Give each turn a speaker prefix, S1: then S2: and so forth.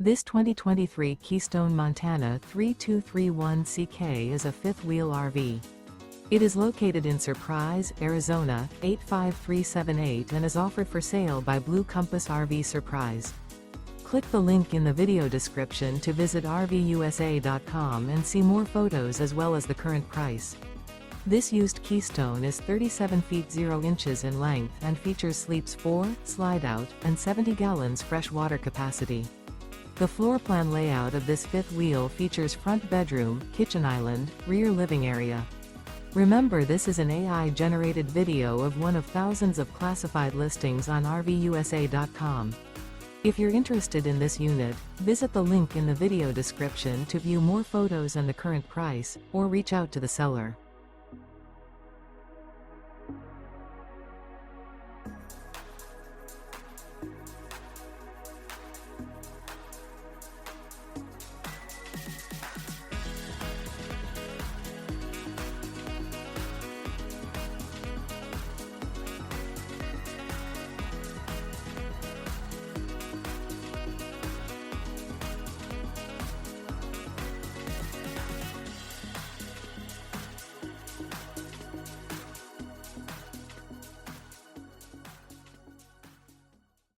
S1: This 2023 Keystone Montana 3231CK is a fifth-wheel RV. It is located in Surprise, Arizona, 85378 and is offered for sale by Blue Compass RV Surprise. Click the link in the video description to visit RVUSA.com and see more photos as well as the current price. This used Keystone is 37 feet 0 inches in length and features sleeps 4, slide-out, and 70 gallons fresh water capacity. The floor plan layout of this fifth wheel features front bedroom, kitchen island, rear living area. Remember, this is an AI-generated video of one of thousands of classified listings on RVUSA.com. If you're interested in this unit, visit the link in the video description to view more photos and the current price, or reach out to the seller.